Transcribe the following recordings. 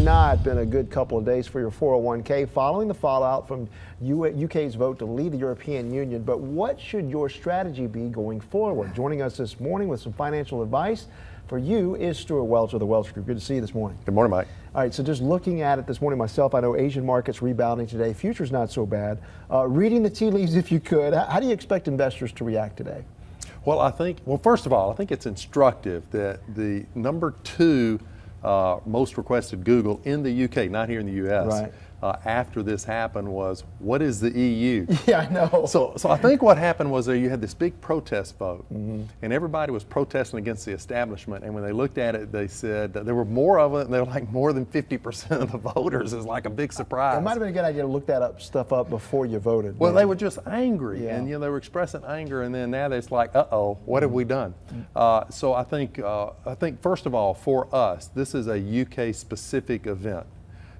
not been a good couple of days for your 401k following the fallout from UK's vote to leave the European Union. But what should your strategy be going forward? Joining us this morning with some financial advice for you is Stewart Welch of the Welch Group. Good to see you this morning. Good morning, Mike. All right, so just looking at it this morning myself, I know Asian markets rebounding today. Futures not so bad. Reading the tea leaves, if you could, how do you expect investors to react today? Well, first of all, I think it's instructive that the number 2 most requested Google in the UK, not here in the US, right, after this happened was, what is the EU? Yeah, I know. So I think what happened was you had this big protest vote, and everybody was protesting against the establishment, and when they looked at it, they said there were more of it, and they were like more than 50% of the voters. Is like a big surprise. It might have been a good idea to look that stuff up before you voted. Well, they were just angry, yeah, and they were expressing anger, and then now it's like, uh-oh, what have we done? So I think first of all, for us, this is a UK-specific event.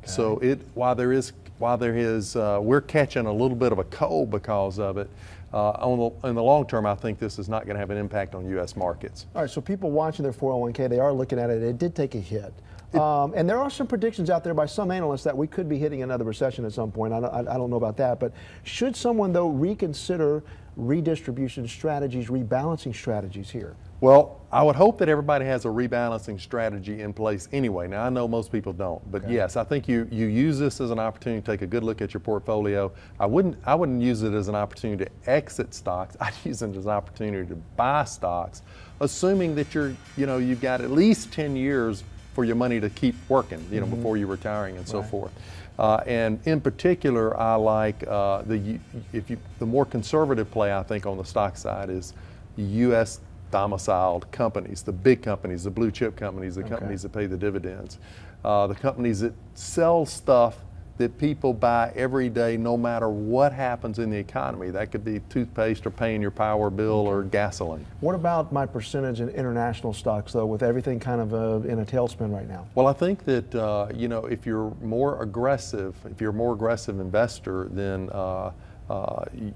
Okay. So while there is we're catching a little bit of a cold because of it. In the long term, I think this is not going to have an impact on U.S. markets. All right, so people watching their 401k, they are looking at it. It did take a hit. And there are some predictions out there by some analysts that we could be hitting another recession at some point. I don't know about that. But should someone, though, reconsider redistribution strategies, rebalancing strategies here? Well, I would hope that everybody has a rebalancing strategy in place anyway. Now, I know most people don't, but okay, yes, I think you use this as an opportunity to take a good look at your portfolio. I wouldn't use it as an opportunity to exit stocks. I'd use it as an opportunity to buy stocks, assuming that you've got at least 10 years for your money to keep working, before you're retiring and so forth. And in particular, I like the more conservative play, I think, on the stock side is U.S. domiciled companies, the big companies, the blue chip companies, the companies that pay the dividends, the companies that sell stuff that people buy every day no matter what happens in the economy. That could be toothpaste or paying your power bill or gasoline. What about my percentage in international stocks, though, with everything kind of in a tailspin right now? Well, I think that if you're a more aggressive investor, then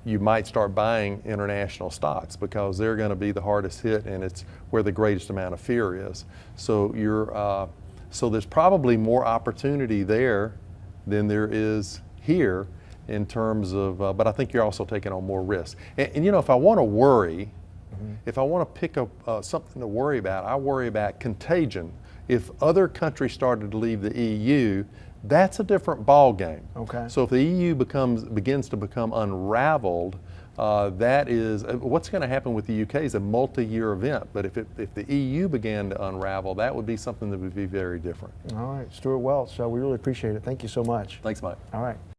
you might start buying international stocks because they're going to be the hardest hit, and it's where the greatest amount of fear is. So so there's probably more opportunity there than there is here in terms of, but I think you're also taking on more risk. And if I want to worry, if I want to pick up something to worry about, I worry about contagion. If other countries started to leave the EU, that's a different ball game. Okay. So if the EU begins to become unraveled, that is what's going to happen with the UK is a multi-year event. But if the EU began to unravel, that would be something that would be very different. All right, Stewart Welch, we really appreciate it. Thank you so much. Thanks, Mike. All right.